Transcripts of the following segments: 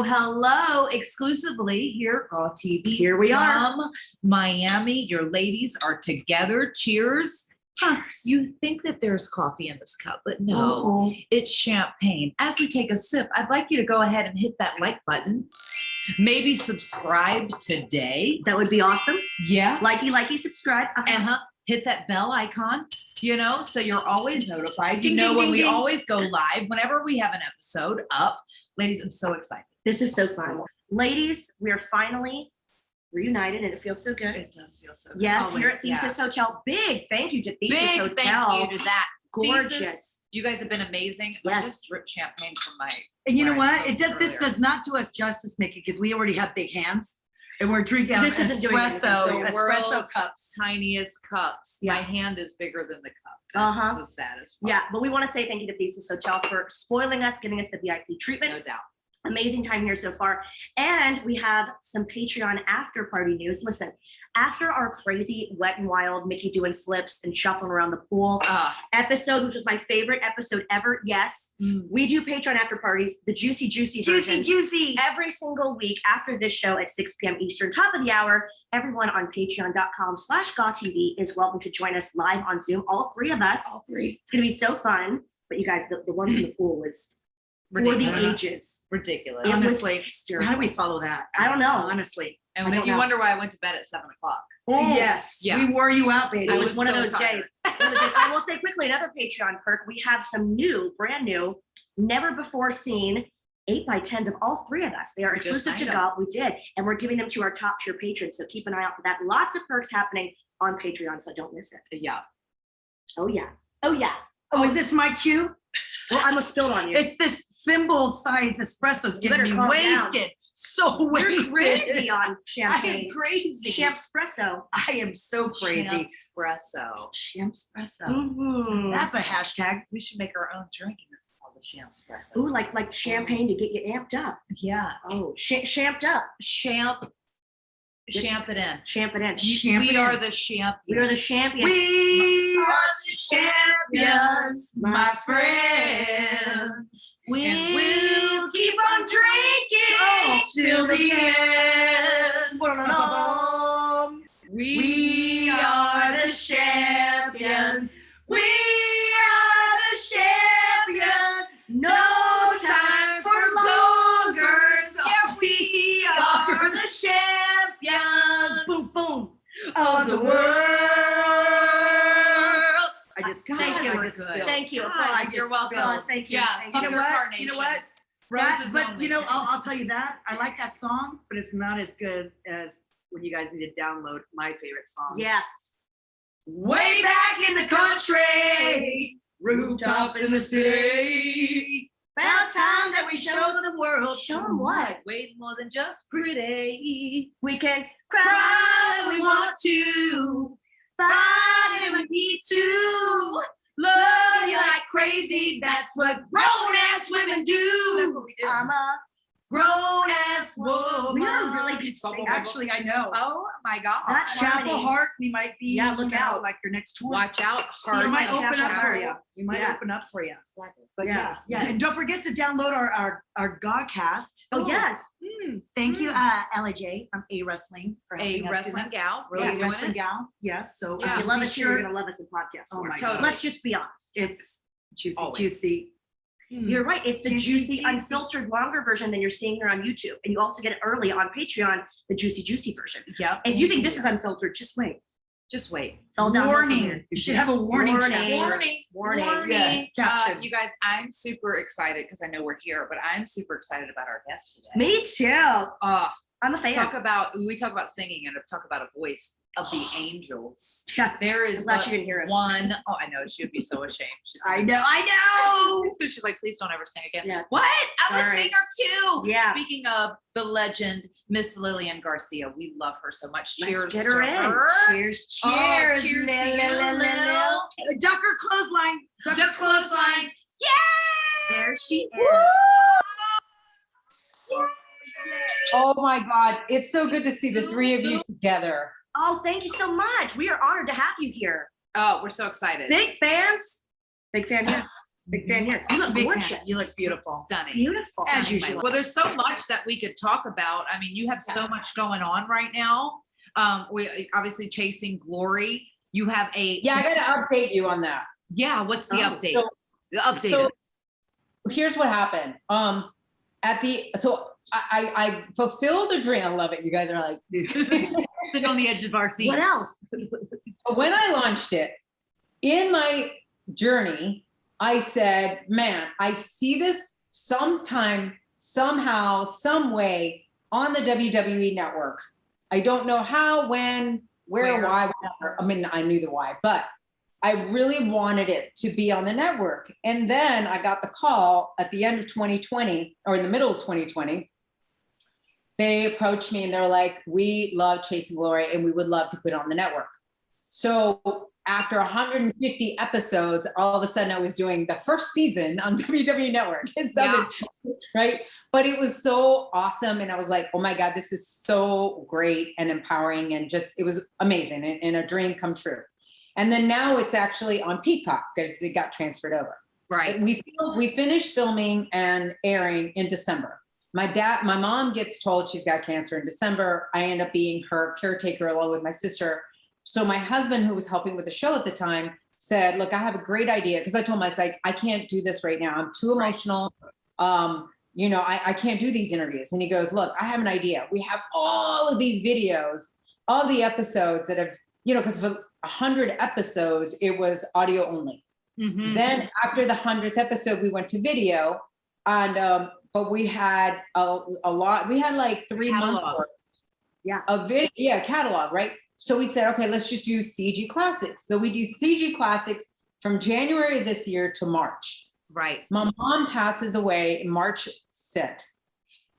Hello, exclusively here at GAW TV. Here we are. From Miami. Your ladies are together. Cheers. You think that there's coffee in this cup, but no, it's champagne. As we take a sip, I'd like you to go ahead and hit that like button. Maybe subscribe today. That would be awesome. Yeah. Likey, subscribe. Hit that bell icon, so you're always notified. Ding, ding, when ding, we ding. always go live, whenever we have an episode up. Ladies, I'm so excited. This is so fun. Ladies, we are finally reunited and it feels so good. It does feel so good. Yes, Always, here at Thesis Hotel. Big thank you to Thesis Big Hotel. thank you to that. Gorgeous. Thesis, you guys have been amazing. I Yes. just dripped champagne from my. And you know where I what? It smoked does. This earlier. does not do us justice, Mickey, because we already have big hands, and we're drinking This isn't doing anything. espresso, The espresso world's cups. tiniest cups. Yeah. My hand is bigger than the cup. Uh-huh. That's the saddest part. Yeah, but we want to say thank you to Thesis Hotel for spoiling us, giving us the VIP treatment. No doubt. Amazing time here so far. And we have some Patreon after party news. Listen, after our crazy wet and wild Mickie doing flips and shuffling around the pool episode, which was my favorite episode ever, yes, we do Patreon after parties, the juicy version. Juicy. Every single week after this show at 6 p.m. Eastern, top of the hour. Everyone on patreon.com/GawTV is welcome to join us live on Zoom. All three of us. All three. It's going to be so fun. But you guys, the one from the pool was for the Ridiculous. ages. Ridiculous. It was Honestly, hysterical. how do we follow that? I don't know. Honestly. And I then don't you know. wonder why I went to bed at 7 o'clock. Yes. Yeah. We wore you out, baby. It I was was one of so those tired. days. I will say quickly, another Patreon perk. We have some new, brand new, never before seen 8x10s of all three of us. They are We just exclusive to signed GAW. We did. And we're giving them to our top tier patrons. So keep an eye out for that. Lots of perks happening on Patreon. So don't miss it. Yeah. Oh, yeah. Oh, yeah. Oh, is this my cue? Well, I almost spilled on you. It's this thimble size espresso's You getting better me calm down. wasted. So You're wasted. crazy on I champagne. am crazy. Champspresso. I am so crazy. Champspresso. Champspresso. Mm-hmm. That's a hashtag. We should make our own drink called the Champspresso. Ooh, like champagne to get you amped up. Yeah. Oh, shamped up. Champ it in. Champ it in. Champ We it are in. the champions. We are the champions. We are the champions, my friends. And we'll keep on drinking Till the end. We are the champions. We are the champions. No time for longers. Yeah, we are the champions. Boom, boom. Of the world. I just Thank you. I just spilled. Thank you. God, Applause. I just You're welcome. spilled. Thank you. Yeah. Thank You you. know what? You know what? Carnations. Right, Roses but only. I'll tell you that I like that song, but it's not as good as when you guys need to download my favorite song. Yes. Way back in the country, rooftops in the city. About time that we show the world. Show 'em what? Way more than just pretty. We can Cry cry when we want to, fight when we need to. Love you like crazy. That's what grown ass women That's do. what we do. I'm a Grown ass woman. We are really good singers. Actually, I know. Oh my God. That Chapel harmony. Heart, we might be. Yeah, look out. like your next tour. Watch out. We Hard might Chapel open up for Heart. you. We might Yeah. open up for you. But Yeah, yes, yeah. And don't forget to download our Godcast. Oh, yes. Thank you, LJ from A Wrestling for A helping us do wrestling that. gal. Really A doing wrestling it. gal. Yes. So If you love be us here, you're sure- going to love us in podcast Oh form. my Totally. God. Let's just be honest. It's juicy, Always. juicy. You're right. It's the Juicy, juicy, juicy. unfiltered, longer version than you're seeing here on YouTube. And you also get it early on Patreon, the juicy version. Yep. If you think this is unfiltered, just wait. Just wait. It's all downhill from here. Warning. You should have a warning. Warning. caption. Warning. Yeah, caption. You guys, I'm super excited because I know we're here, but I'm super excited about our guest today. Me too. I'm a fan. We talk about singing and talk about a voice of the angels. Yeah. There I'm is glad but she didn't hear us. one. Oh, I know. She would be so ashamed. I know. She's like, please don't ever sing again. Yeah. What? I'm Sorry. a singer too. Yeah. Speaking of the legend, Miss Lilian Garcia, we love her so much. Let's Cheers get to her in. her. Cheers. Oh, Cheers. cheers to Lil, you, lil, lil, Lil. lil. Ducker clothesline. Duck clothesline. There she is. Oh my God, it's so good to see the three of you together. Oh, thank you so much. We are honored to have you here. Oh, we're so excited. Big fans. Big fan here. Big fan here. You look Big fan. gorgeous. You look beautiful. Stunning. Beautiful. As Stunning, my usual. love. Well, there's so much that we could talk about. I mean, you have so much going on right now. We obviously chasing glory. You have a Yeah, I gotta update you on that. Yeah, what's the Oh, update? so- The update. So here's what happened. I fulfilled a dream. I love it. You guys are like, Sitting on the edge of our seats. What else? so when I launched it, in my journey, I said, man, I see this sometime, somehow, some way on the WWE network. I don't know how, when, where, why, whatever. I mean, I knew the why, but I really wanted it to be on the network. And then I got the call at the end of 2020 or in the middle of 2020. They approached me and they're like, we love Chasing Glory and we would love to put it on the network. So after 150 episodes, all of a sudden I was doing the first season on WWE Network. Right? But it was so awesome. And I was like, oh my God, this is so great and empowering. And just, it was amazing and a dream come true. And then now it's actually on Peacock because it got transferred over. Right. We finished filming and airing in December. My mom gets told she's got cancer in December. I end up being her caretaker along with my sister. So my husband, who was helping with the show at the time, said, look, I have a great idea. Because I told him, I was like, I can't do this right now. I'm too emotional. I can't do these interviews. And he goes, look, I have an idea. We have all of these videos, all the episodes that have, because for 100 episodes, it was audio only. Mhm. Then after the 100th episode, we went to video. And but we had a lot. We had like 3 months Catalog. worth. Yeah. A video, yeah, catalog, right? So we said, okay, let's just do CG Classics. So we do CG Classics from January of this year to March. Right. My mom passes away March 6th.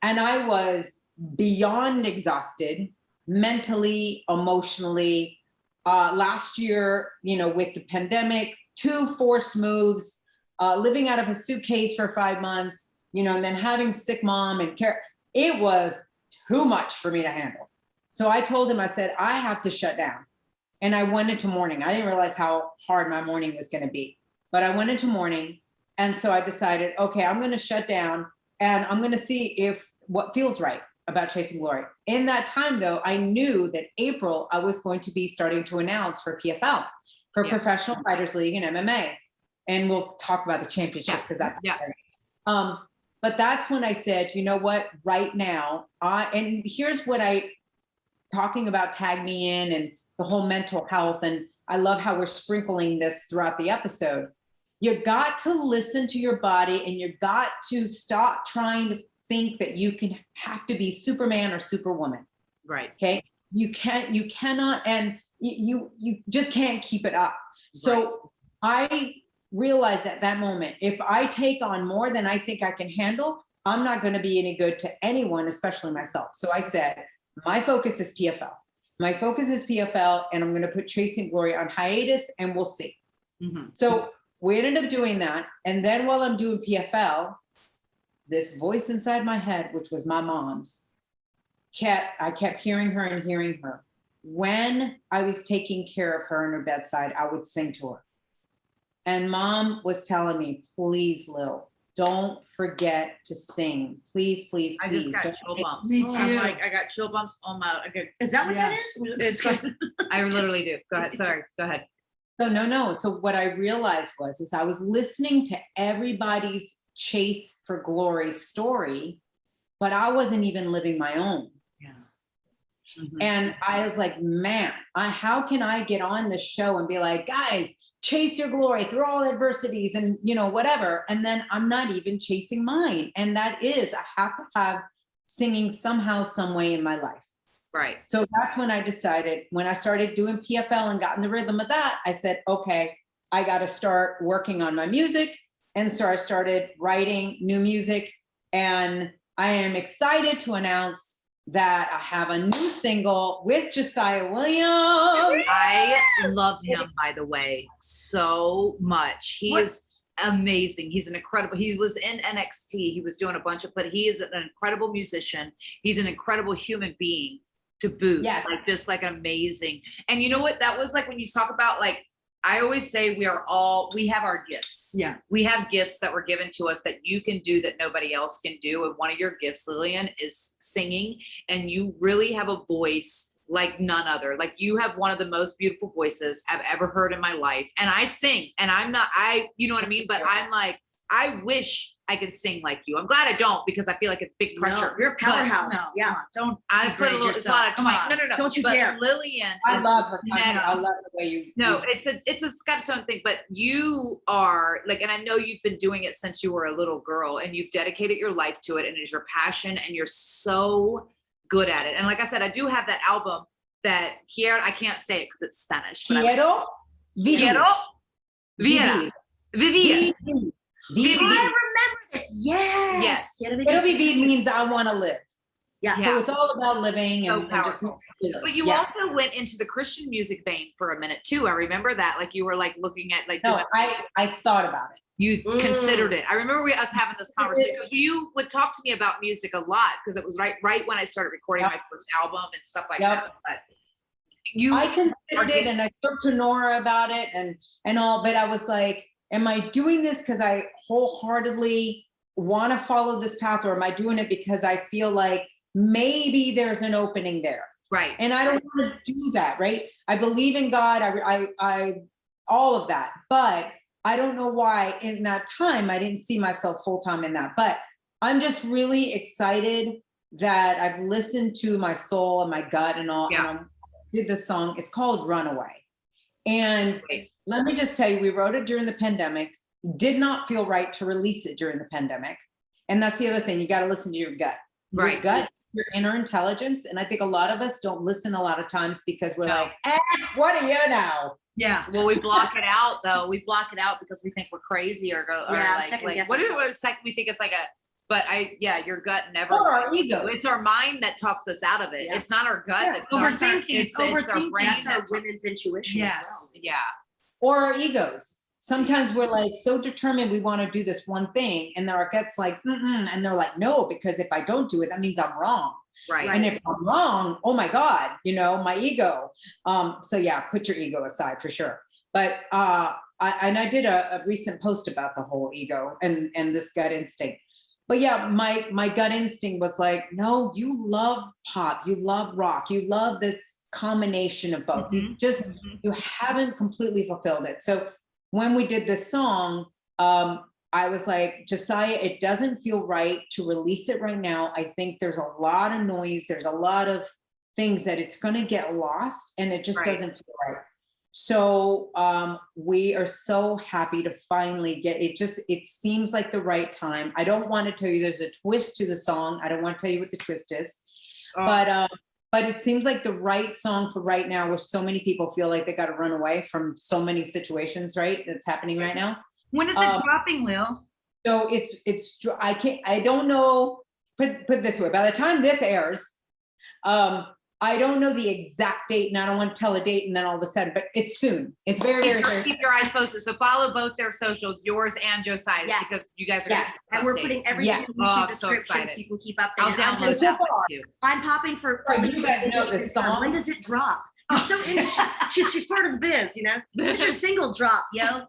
And I was beyond exhausted, mentally, emotionally. Last year, with the pandemic, 2 forced moves, living out of a suitcase for 5 months, and then having sick mom and care. It was too much for me to handle. So I told him, I said, I have to shut down. And I went into mourning. I didn't realize how hard my mourning was going to be, but I went into mourning. And so I decided, okay, I'm going to shut down and I'm going to see what feels right about Chasing Glory. In that time, though, I knew that April, I was going to be starting to announce for PFL, for Professional Fighters League and MMA. And we'll talk about the championship because that's but that's when I said, you know what, right now, and here's what talking about Tag Me In and the whole mental health. And I love how we're sprinkling this throughout the episode. You got to listen to your body and you got to stop trying to think that you have to be Superman or Superwoman. Right. Okay. You cannot, and you just can't keep it up. So I realized at that moment, if I take on more than I think I can handle, I'm not going to be any good to anyone, especially myself. So I said, my focus is PFL. My focus is PFL, and I'm going to put Chasing Glory on hiatus, and we'll see. Mm-hmm. So we ended up doing that. And then while I'm doing PFL, this voice inside my head, which was my mom's, I kept hearing her and hearing her. When I was taking care of her in her bedside, I would sing to her. And mom was telling me, please, Lil, don't forget to sing. Please, please, I please. just got Don't chill forget- bumps. Me I'm too. like, I got chill bumps on my. Is that what that is? It's I literally do. Go ahead. Sorry. Go ahead. So no. So what I realized is I was listening to everybody's chase for glory story, but I wasn't even living my own. Yeah. Mhm. And I was like, man, how can I get on this show and be like, guys, chase your glory through all adversities and, whatever. And then I'm not even chasing mine. And that is, I have to have singing somehow, some way in my life. Right. So that's when I decided, when I started doing PFL and got in the rhythm of that, I said, okay, I got to start working on my music. And so I started writing new music. And I am excited to announce that I have a new single with Josiah Williams. I love him, by the way, so much. He is amazing. He's an incredible. He was in NXT. He was doing a bunch but he is an incredible musician. He's an incredible human being to boot. Yes. Like just like amazing. And you know what? That was like when you talk about like I always say we have our gifts. Yeah. We have gifts that were given to us that you can do that nobody else can do. And one of your gifts, Lilian, is singing. And you really have a voice like none other. Like you have one of the most beautiful voices I've ever heard in my life. And I sing and you know what I mean? But I'm like, I wish I could sing like you. I'm glad I don't because I feel like it's big pressure. No, you're a powerhouse. No, Yeah. don't. I put a degrade it's a lot of yourself. twang. Come on. No. Don't you but dare. Lilian. I is love her. next. I love the way you. No, it's a Scott Stone thing, but you are like, and I know you've been doing it since you were a little girl and you've dedicated your life to it and it is your passion and you're so good at it. And like I said, I do have that album that here, I can't say it because it's Spanish, but Quiero Quiero vivir. Vivir. I remember this. Yes. Yes. Quiero vivir means I want to live. Yeah. So it's all about living So and just. powerful. But you Yeah. also went into the Christian music vein for a minute too. I remember that. Like you were like looking at like No, doing- I thought about it. you considered it. I remember us having this conversation because you would talk to me about music a lot because it was right when I started recording Yep. my first album and stuff like Yep. that. But you I considered it and I spoke to Nora about it and all, but I was like, am I doing this because I wholeheartedly want to follow this path or am I doing it because I feel like maybe there's an opening there? right. And I don't want to do that, right? I believe in God, I all of that, but I don't know why in that time I didn't see myself full-time in that. But I'm just really excited that I've listened to my soul and my gut and all. Yeah. And I did this song. It's called Runaway. And Right. let me just tell you, we wrote it during the pandemic. Did not feel right to release it during the pandemic. And that's the other thing. You got to listen to your gut. Your Right. gut, your inner intelligence. And I think a lot of us don't listen a lot of times because we're No. like, what do you know? Yeah. Well, we block it out though. We block it out because we think we're crazy or Yeah, like second guess what is ourselves. what is second? We think it's like your gut never. Or our ego. It's our mind that talks us out of it. Yeah. It's not our gut. Yeah. that talks- Overthinking. It's our Overthinking. brain. That's that our talks- women's intuition. Yes. As well. Yeah. Or our egos. Sometimes we're like so determined we want to do this one thing, and then our gut's like, and they're like, no, because if I don't do it, that means I'm wrong. Right. And if I'm wrong, oh my God, my ego. So yeah, put your ego aside for sure. But I did a recent post about the whole ego and this gut instinct. But yeah, my gut instinct was like, no, you love pop, you love rock, you love this combination of both. You just you haven't completely fulfilled it. So when we did this song, I was like, Josiah, it doesn't feel right to release it right now. I think there's a lot of noise. There's a lot of things that it's going to get lost and it just Right. doesn't feel right. So we are so happy to finally get it. It seems like the right time. I don't want to tell you there's a twist to the song. I don't want to tell you what the twist is, but it seems like the right song for right now where so many people feel like they got to run away from so many situations, right? That's happening right now. When is it dropping, Lil? So I don't know, put it this way, by the time this airs, I don't know the exact date and I don't want to tell a date and then all of a sudden, but it's soon. It's very, very, very soon. Keep your eyes posted. So follow both their socials, yours and Josiah's, Yes. because you guys are. Yes. gonna And we're update. putting everything Yeah. in Oh, YouTube I'm so description so excited. you can keep updated. I'll I'm download just- that one too. I'm popping for Oh, you guys know this song? When does it drop? You're so into she's part of the biz, When's your single drop, yo?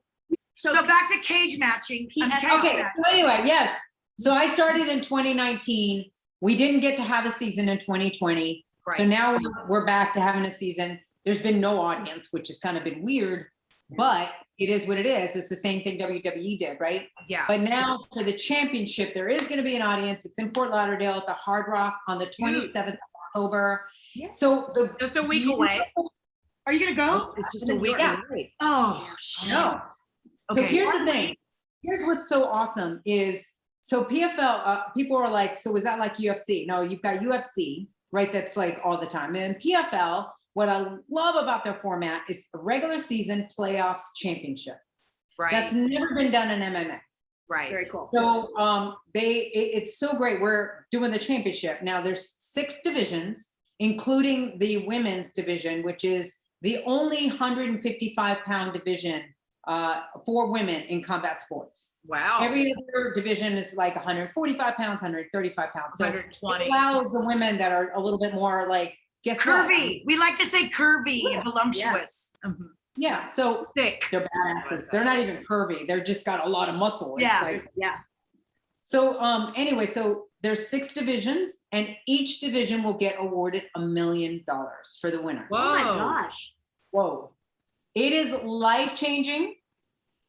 So back to cage matching. PS Cage Okay, match. so anyway, yes. So I started in 2019. We didn't get to have a season in 2020. So Right. now we're back to having a season. There's been no audience, which has kind of been weird, but it is what it is. It's the same thing WWE did, right? Yeah. But now for the championship, there is going to be an audience. It's in Fort Lauderdale at the Hard Rock on the 27th of October. Yeah. So Just a week away. Are you gonna go? It's just a week away. Oh, no. So Okay. here's the thing. Here's what's so awesome is, so PFL, people are like, so is that like UFC? No, you've got UFC, right? That's like all the time. And PFL, what I love about their format is a regular season playoffs championship. Right. That's never been done in MMA. Right. Very cool. So it's so great. We're doing the championship. Now there's 6 divisions, including the women's division, which is the only 155-pound division for women in combat sports. Wow. Every other division is like 145 pounds, 135 pounds. So it 120. allows the women that are a little bit more like, guess what? Curvy. We like to say curvy and voluptuous. Yes. Mhm. Yeah, so Thick. they're badasses. They're not even curvy. They're just got a lot of muscle. It's Yeah. like, Yeah. so anyway, so there's 6 divisions, and each division will get awarded $1 million for the winner. Whoa. Oh my gosh. Whoa. It is life-changing.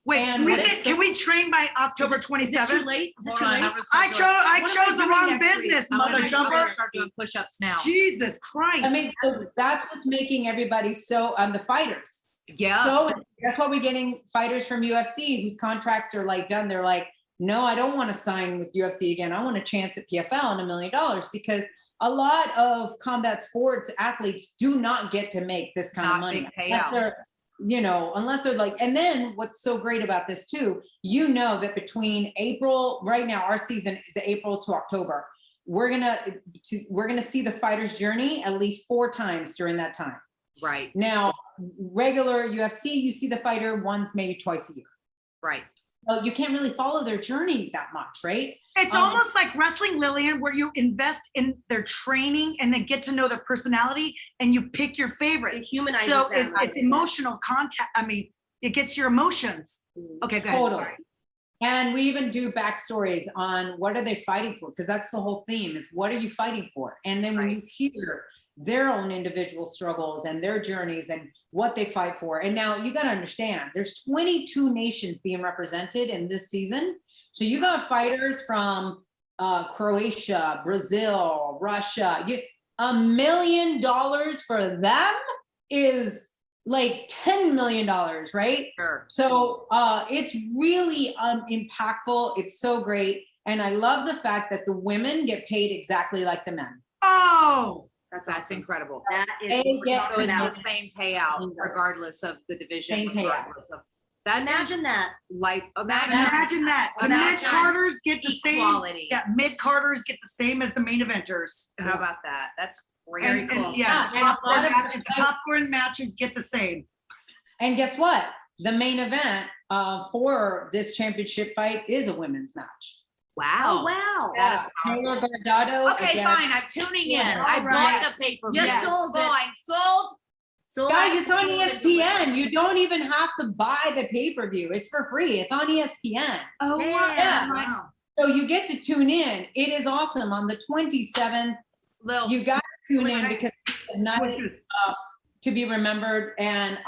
Wait, And can we train by October Is it too 27th? late? Is it Hold too on, late? I'm gonna start I doing- chose the wrong next week? business, I'm mother gonna jumper. start doing push-ups now. Jesus Christ. I mean, so that's what's making everybody so, the fighters. Yeah. So that's why we're getting fighters from UFC whose contracts are like done. They're like, no, I don't want to sign with UFC again. I want a chance at PFL and $1 million, because a lot of combat sports athletes do not get to make this kind of Not money. big Unless payouts. they're, unless they're like, and then what's so great about this too, that between April, right now, our season is April to October. We're gonna see the fighter's journey at least 4 times during that time. Right. Now, regular UFC, you see the fighter once, maybe twice a year. Right. Well, you can't really follow their journey that much, right? It's almost like wrestling, Lilian, where you invest in their training and then get to know their personality and you pick your It favorites. humanizes So them. it's emotional contact. I mean, it gets your emotions. Okay, go ahead. Totally. Sorry. And we even do backstories on what are they fighting for? Because that's the whole theme, is what are you fighting for? And then when you hear their own individual struggles and their journeys and what they fight for. And now you got to understand, there's 22 nations being represented in this season. So you got fighters from Croatia, Brazil, Russia. $1 million for them is like $10 million, right? Sure. So it's really impactful. It's so great. And I love the fact that the women get paid exactly like the men. Oh, That's awesome. incredible. That is They what we're get talking So about. it's the same payout regardless of the division, Same payout. regardless of that. Imagine that. Like imagine imagine that. The Imagine mid-carders get the same. equality. Yeah, mid-carders get the same as the main eventers. How about that? That's great. And, cool. yeah, Yeah, the popcorn matches get the same. And guess what? The main event for this championship fight is a women's match. Wow. Oh, wow. That is Taylor Bernardo. Okay, against- fine. I'm tuning in. Yeah, I all bought right. the pay-per-view. You sold it. Fine. Sold. So Guys, it's on ESPN. You don't even have to buy the pay-per-view. It's for free. It's on ESPN. Oh, yeah. Wow. So you get to tune in. It is awesome. On the 27th, Lil, you got to tune in because it's a night Which is- to be remembered. And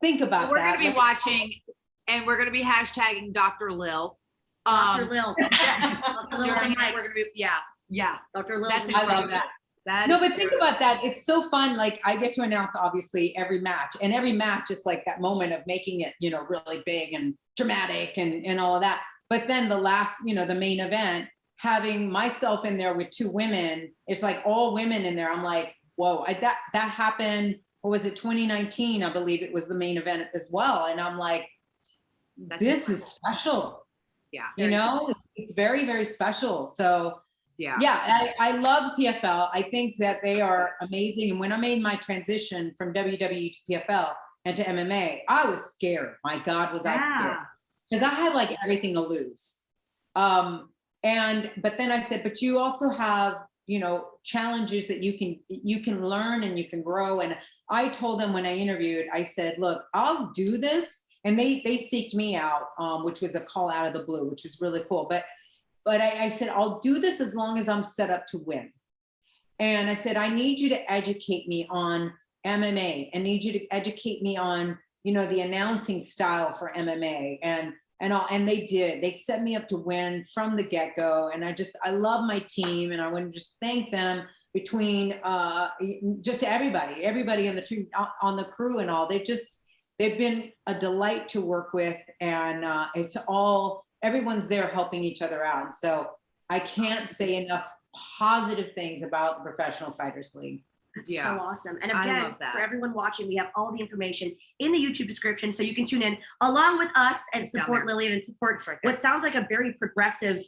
think about we're that. gonna be watching, and we're gonna be hashtagging Dr. Lil. Dr. Lil. Dr. Lil During on it, mic. we're gonna be, yeah. Yeah. Dr. Lil. That's on mic. I love that. That No, is but think about that. It's so fun. Like I get to announce obviously every match, and every match is like that moment of making it, really big and dramatic and all of that. But then the last, the main event, having myself in there with 2 women, it's like all women in there. I'm like, whoa, that happened. What was it? 2019, I believe it was the main event as well. And I'm like, That's this incredible. is special. Yeah. It's very, very special. So Yeah. yeah, I love PFL. I think that they are amazing. And when I made my transition from WWE to PFL and to MMA, I was scared. My God, was I scared. Because I had like everything to lose. But then I said, but you also have, challenges that you can learn and you can grow. And I told them when I interviewed, I said, look, I'll do this. And they seeked me out, which was a call out of the blue, which was really cool. But I said, I'll do this as long as I'm set up to win. And I said, I need you to educate me on MMA. I need you to educate me on, the announcing style for MMA and they did. They set me up to win from the get-go. And I love my team. And I want to just thank them between just everybody on the crew and all. They've been a delight to work with. And everyone's there helping each other out. So I can't say enough positive things about the Professional Fighters League. That's Yeah. so awesome. And I again, love that. for everyone watching, we have all the information in the YouTube description, so you can tune in along with us and It's down support there. Lilian and support It's right there. what sounds like a very progressive,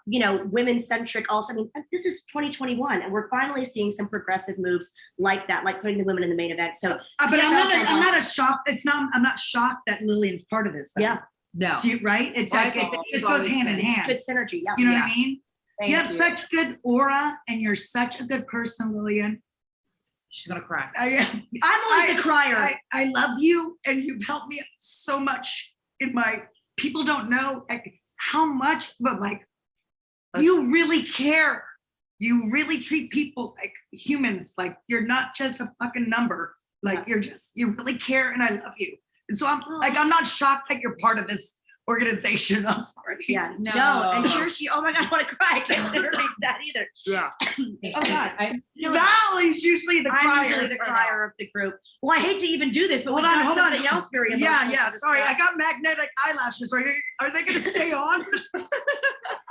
women-centric also. I mean, this is 2021, and we're finally seeing some progressive moves like that, like putting the women in the main event. So But Yeah, I'm not shocked. I'm not shocked that Lilian's part of this. though. yeah, No. Right? It's Well, I like, think it it's goes always hand in been. hand. good synergy. Yeah. You know Yeah. what I mean? Thank You have such good aura and you're such a good person, Lilian. She's gonna cry. I'm always the crier. I love you, and you've helped me so much in my. People don't know like how much, but like you really care. You really treat people like humans. Like you're not just a fucking number. Like you really care, and I love you. And so I'm not shocked that you're part of this organization. I'm sorry. Yes. No. No. And she, oh my God, I want to cry. I can't sit her being sad either. Yeah. Oh God. Val is usually the crier. I'm usually the crier of the group. Well, I hate to even do this, but Hold we've on, got hold on. something else very emotional. Yeah. to Sorry, I discuss. got magnetic eyelashes. Are they going to stay on?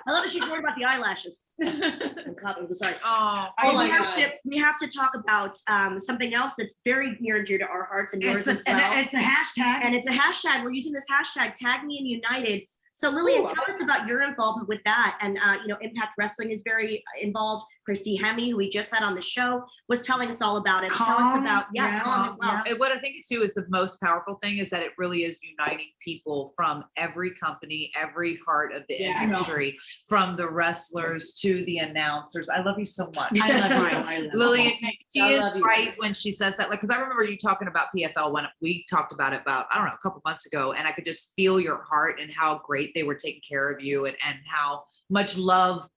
I love that she's worried about the eyelashes. I'm sorry. Oh, Well, my we have to talk about something else that's very near and dear to our hearts and yours as well. It's a hashtag. And it's a hashtag. We're using this hashtag, Tag Me and United. So Lilian, tell us about your involvement with that. And Impact Wrestling is very involved. Christy Hemme, who we just had on the show, was telling us all about it. Tell us about Calm as well. And what I think too is the most powerful thing is that it really is uniting people from every company, every part of the industry, from the wrestlers to the announcers. I love you so much. I love you. Lilian, she I is love you. right when she says that. Like, because I remember you talking about PFL when we talked about it a couple months ago, and I could just feel your heart and how great they were taking care of you and how much love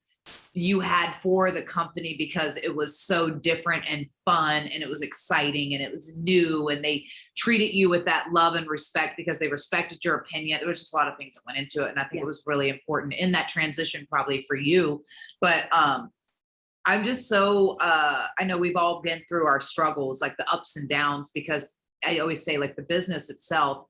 you had for the company because it was so different and fun and it was exciting and it was new and they treated you with that love and respect because they respected your opinion. There was just a lot of things that went into it. And I think it was really important in that transition probably for you. But I'm just so, I know we've all been through our struggles, like the ups and downs, because I always say like the business itself,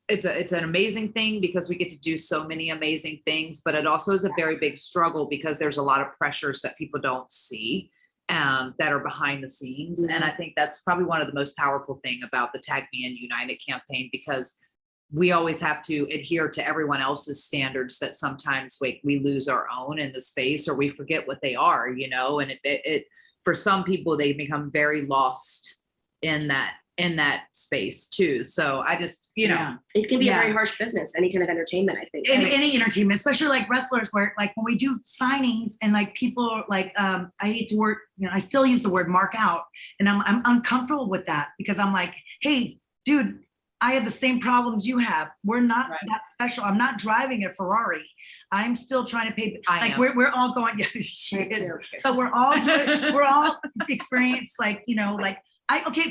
it's an amazing thing because we get to do so many amazing things, but it also is a very big struggle because there's a lot of pressures that people don't see that are behind the scenes. Mm-hmm. And I think that's probably one of the most powerful thing about the Tag Me and United campaign, because we always have to adhere to everyone else's standards that sometimes we lose our own in the space or we forget what they are, and it for some people, they become very lost in that space too. So I just, it can be a very harsh business, any kind of entertainment, I think. Any entertainment, especially like wrestlers, where like when we do signings and like people like I hate to word, I still use the word mark out, and I'm uncomfortable with that because I'm like, hey, dude, I have the same problems you have. We're not that special. I'm not driving a Ferrari. I'm still trying to pay. We're all going. So we're all experienced like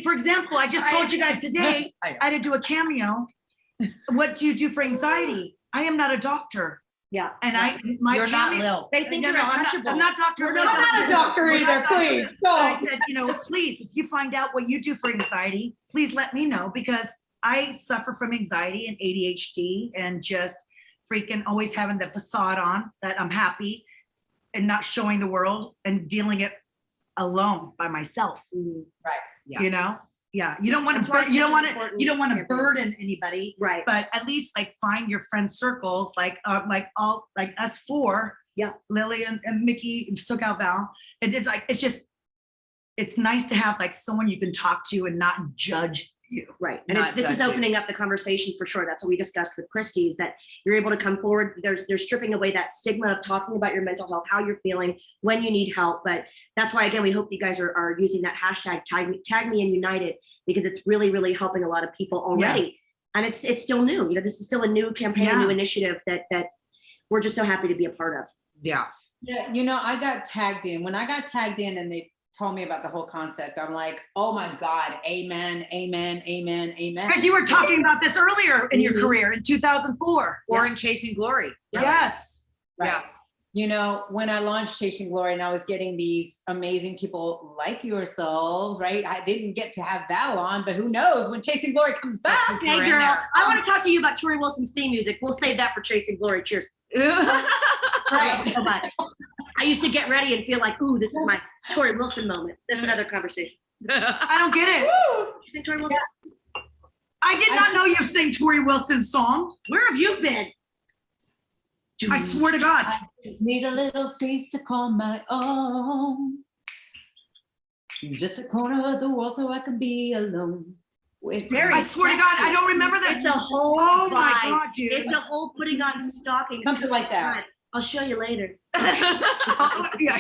for example, I just told you guys today I had to do a cameo. What do you do for anxiety? I am not a doctor. Yeah. And you're not Lil. They think you're untouchable. I'm not Dr. Lil. I'm not a doctor either, please. I said, please, if you find out what you do for anxiety, please let me know, because I suffer from anxiety and ADHD and just freaking always having the facade on that I'm happy and not showing the world and dealing it alone by myself. Right. Yeah. You don't want to burden anybody. Right. But at least like find your friend circles, like us four. Yeah. Lilian and Mickie and SoCal Val. And it's nice to have like someone you can talk to and not judge you. Right. And this is opening up the conversation for sure. That's what we discussed with Christy, is that you're able to come forward. They're stripping away that stigma of talking about your mental health, how you're feeling, when you need help. But that's why, again, we hope you guys are using that hashtag Tag Me and United, because it's really, really helping a lot of people already. Yeah. And it's still new. This is still a new campaign, new initiative that we're just so happy to be a part of. Yeah. Yeah. I got tagged in. When I got tagged in and they told me about the whole concept, I'm like, oh my God, amen, amen, amen, amen. Because you were talking about this earlier in your career in 2004. Or in Chasing Glory. Yes. Right. Yeah. When I launched Chasing Glory and I was getting these amazing people like yourselves, right? I didn't get to have Val on, but who knows when Chasing Glory comes back. Hey girl, I want to talk to you about Tori Wilson's theme music. We'll save that for Chasing Glory. Cheers. Right. So much. I used to get ready and feel like, ooh, this is my Tori Wilson moment. That's another conversation. I don't get it. You think Tori Wilson? Yeah. I did not know you sang Tori Wilson's song. Where have you been? I swear to God. I need a little space to call my own. Just a corner of the world so I can be alone. I swear to God, I don't remember that. It's a whole my vibe. God, dude. It's a whole putting on stockings. Something like that. I'll show you later. Oh, yeah,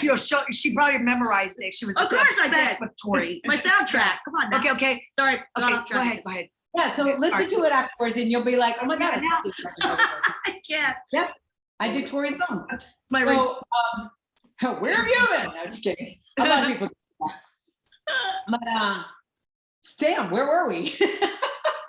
she probably memorized it. She was Of course I obsessed did. with Tori. My soundtrack. Come on now. Okay. Sorry. got Okay, off go track. ahead, go ahead. Yeah, so listen to it afterwards and you'll be like, oh my God. I can't. Yep, I did Tori's song. My So, where have you been? No, just kidding. A lot of people. But damn, where were we?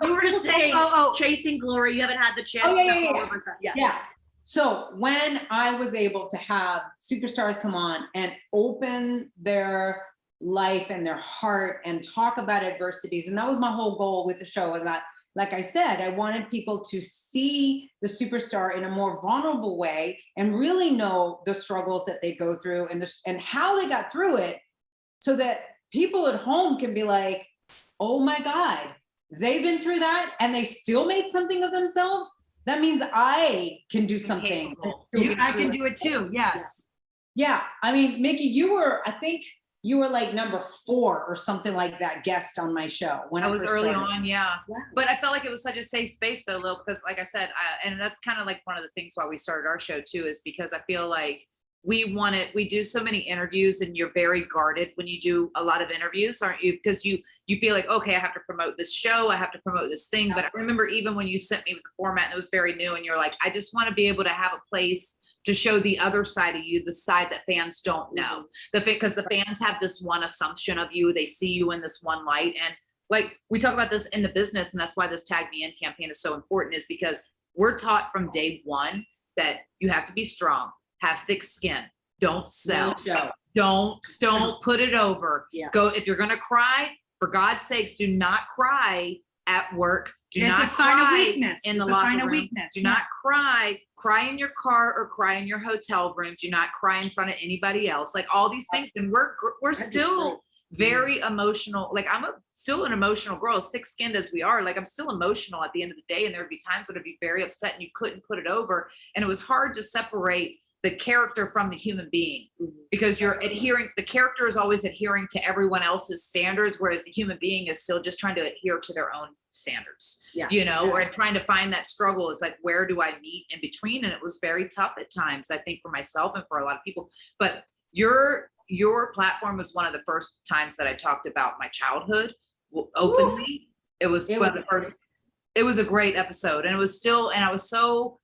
you were to say Oh. Chasing Glory. You haven't had the chance. Oh, yeah, to yeah, all yeah. of us. Yeah. Yeah. So when I was able to have superstars come on and open their life and their heart and talk about adversities, and that was my whole goal with the show, is that, like I said, I wanted people to see the superstar in a more vulnerable way and really know the struggles that they go through and how they got through it, so that people at home can be like, oh my God, they've been through that and they still made something of themselves. That means I can do something. I can do it too. Yes. Yeah. I mean, Mickie, I think you were like number 4 or something like that guest on my show when I was first early started. on, yeah. Wow. But I felt like it was such a safe space though, Lil, because like I said, and that's kind of like one of the things why we started our show too, is because I feel like we do so many interviews and you're very guarded when you do a lot of interviews, aren't you? Because you feel like, okay, I have to promote this show, I have to promote this thing. But I remember even when you sent me the format and it was very new and you're like, I just want to be able to have a place to show the other side of you, the side that fans don't know. Because the fans have this one assumption of you, they see you in this one light. And like we talk about this in the business, and that's why this Tag Me In campaign is so important, is because we're taught from day one that you have to be strong, have thick skin, don't sell, don't put it over. Yeah. Go, if you're gonna cry, for God's sakes, do not cry at work. Do It's not a sign of cry weakness. in the It's a sign locker of room. weakness. Do not cry in your car or cry in your hotel room. Do not cry in front of anybody else. Like all these things. And we're still very emotional. Like still an emotional girl, as thick skinned as we are. Like I'm still emotional at the end of the day. And there would be times when I'd be very upset and you couldn't put it over. And it was hard to separate the character from the human being, because the character is always adhering to everyone else's standards, whereas the human being is still just trying to adhere to their own standards, or trying to find that struggle is like, where do I meet in between? And it was very tough at times, I think, for myself and for a lot of people. But your platform was one of the first times that I talked about my childhood openly. It was a great episode, and I was so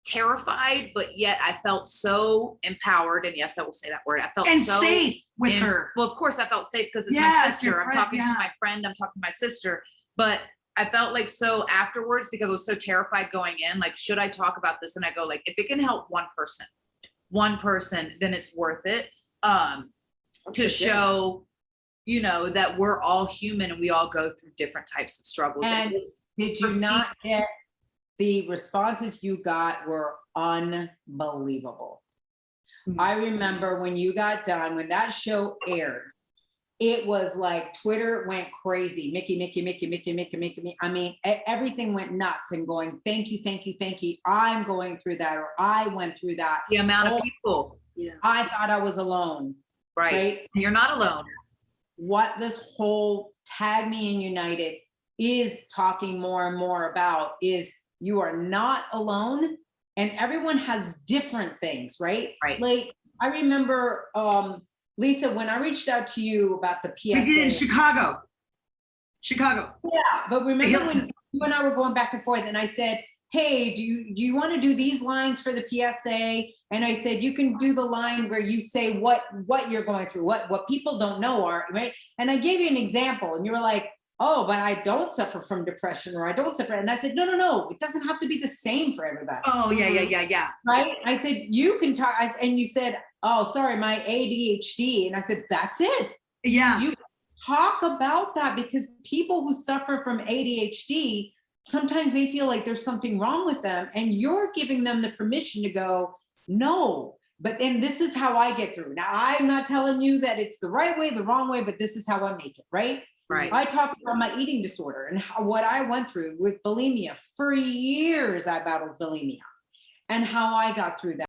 terrified, but yet I felt so empowered. And yes, I will say that word. I felt so safe with her. Well, of course I felt safe because it's my Yes, sister. your I'm friend, talking to my friend. I'm talking to my sister. But I felt like so afterwards, because I was so terrified going in, like, should I talk about this? And I go like, if it can help one person, then it's worth it. To show, that we're all human and we all go through different types of struggles. And did you not get the responses you got were unbelievable? I remember when you got done, when that show aired, it was like Twitter went crazy. Mickie. I mean, everything went nuts and going, thank you. I'm going through that, or I went through that. The amount of people. Yeah. I thought I was alone. Right? You're not alone. What this whole Tag Me In United is talking more and more about is you are not alone, and everyone has different things, right? Right. Like I remember, Lisa, when I reached out to you about the PSA. We did in Chicago. Yeah, but remember when you and I were going back and forth, and I said, hey, do you want to do these lines for the PSA? And I said, you can do the line where you say what you're going through, what people don't know are, right? And I gave you an example, and you were like, oh, but I don't suffer from depression, or I don't suffer. And I said, no, it doesn't have to be the same for everybody. Oh, yeah. Right? I said, you can talk. And you said, oh, sorry, my ADHD. And I said, that's it. Yeah. You talk about that, because people who suffer from ADHD, sometimes they feel like there's something wrong with them, and you're giving them the permission to go, no, but then this is how I get through. Now, I'm not telling you that it's the right way, the wrong way, but this is how I make it, right? Right. I talk about my eating disorder and what I went through with bulimia. For years, I battled bulimia, and how I got through that.